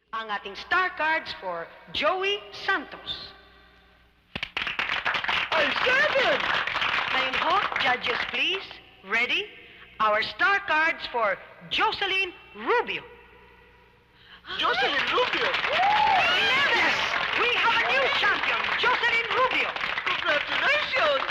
ang ating star cards for Joey Santos. Ay, 7! Ngayon ho, judges please, ready? Our star cards for Jocelyn Rubio. Jocelyn Rubio! Yes! We have a new champion, Jocelyn Rubio. Congratulations!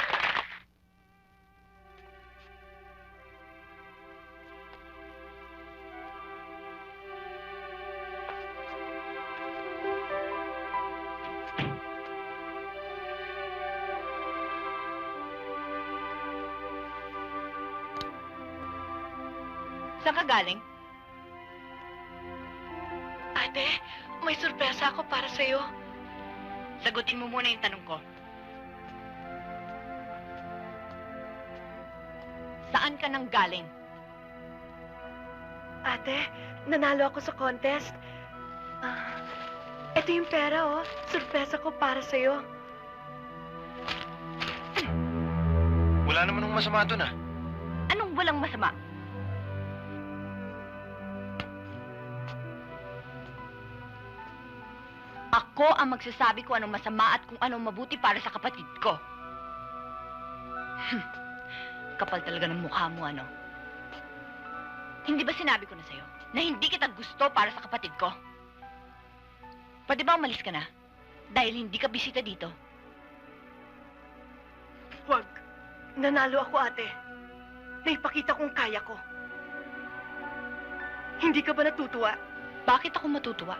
Saan ka galing? Ate, may sorpresa ako para sa'yo. Sagutin mo muna yung tanong ko. Saan ka nang galing? Ate, nanalo ako sa contest. Ito yung pera, oh. Sorpresa ko para sa'yo. Wala naman ng masama doon, ah. Anong walang masama? Ako ang magsasabi kung anong masama at kung anong mabuti para sa kapatid ko. Kapal talaga ng mukha mo, ano? Hindi ba sinabi ko na sa'yo na hindi kita gusto para sa kapatid ko? Pwede ba umalis ka na? Dahil hindi ka bisita dito. Huwag. Nanalo ako, ate. Naipakita kong kaya ko. Hindi ka ba natutuwa? Bakit ako matutuwa?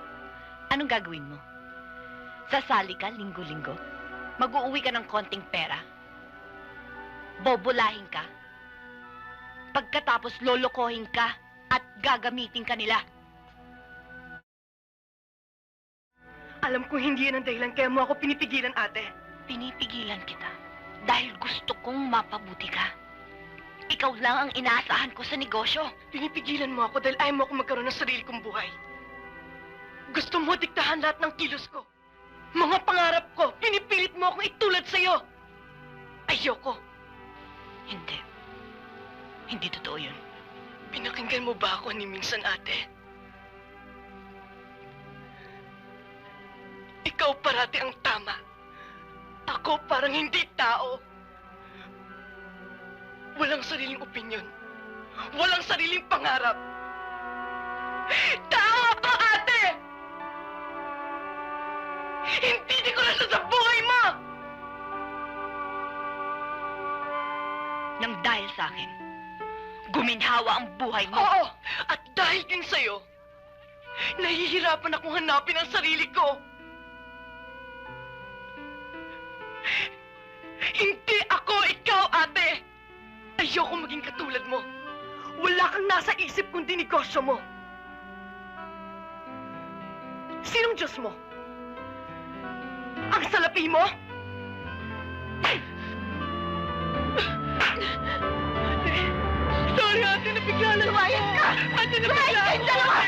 Anong gagawin mo? Sasali ka linggo-linggo? Mag-uuwi ka ng konting pera? Bobolahin ka? Pagkatapos lolokohin ka at gagamitin ka nila? Alam kong hindi yan ang dahilan kaya mo ako pinipigilan, ate. Pinipigilan kita dahil gusto kong mapabuti ka. Ikaw lang ang inaasahan ko sa negosyo. Pinipigilan mo ako dahil ayaw mo ako magkaroon ng sarili kong buhay. Gusto mo diktahan lahat ng kilos ko. Mga pangarap ko, pinipilit mo akong itulad sa'yo. Ayoko. Hindi. Hindi totoo yun. Pinakinggan mo ba ako ni minsan, ate? Ikaw parati ang tama. Ako parang hindi tao. Walang sariling opinyon. Walang sariling pangarap. Tao ako, ate! Hindi ko na sa buhay mo! Nang dahil sa akin, guminhawa ang buhay mo. Oo! At dahil din sa'yo, nahihirapan akong hanapin ang sarili ko. Hindi ako ikaw, ate! Ayoko maging katulad mo. Wala kang nasa isip kundi negosyo mo. Sinong Diyos mo? Ang salapi mo? Sorry, ate, nabigla lang. Lumayas ka! Ate, nabigla Lumayas kayong dalawa!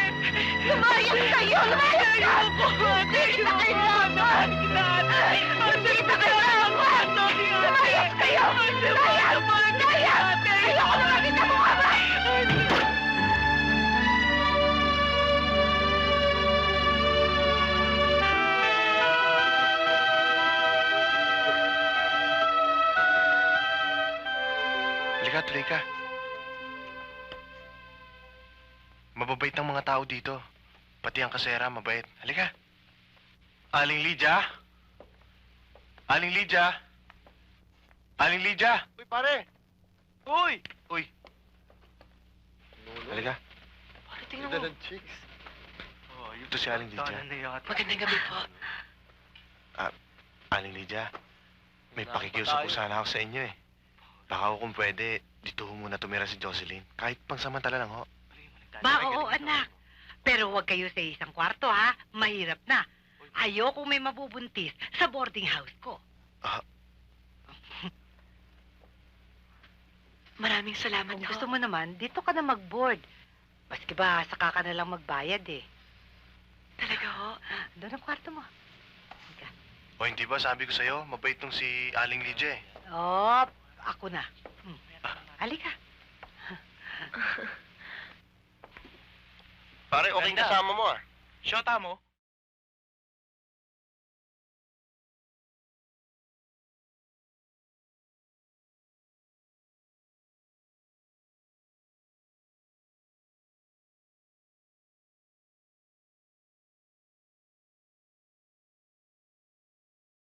Lumayas kayo! Lumayas ka! Ate, Hindi kita kailangan! Hindi kita kailangan! Lumayas kayo! Lumayas! Lumayas! Ayoko na makita mo ka ba? Halika, tuloy ka. Mababait ang mga tao dito. Pati ang kasera, mabait. Halika. Aling Lydia? Aling Lydia? Aling Lydia? Uy, pare! Uy! Uy. Halika. Pare, tingnan Ganda mo. ng chicks. Oh, Ito si Aling Lydia. Magandang gabi po. Aling Lydia, may pakikiusap ko sana ako sa inyo eh. Baka kung pwede, dito ho muna tumira si Jocelyn. Kahit pangsamantala lang ho. Oo, anak. Pero huwag kayo sa isang kwarto, ha? Mahirap na. Ayoko may mabubuntis sa boarding house ko. Maraming salamat Kung po. gusto mo naman, dito ka na mag-board. Maski ba, saka ka na lang magbayad, eh. Talaga ho? Doon ang kwarto mo. Halika. O hindi ba, sabi ko sa'yo, mabait tong si Aling Lydia eh. Oh, ako na. Halika. Pare, okay kasama mo ah. Shota mo?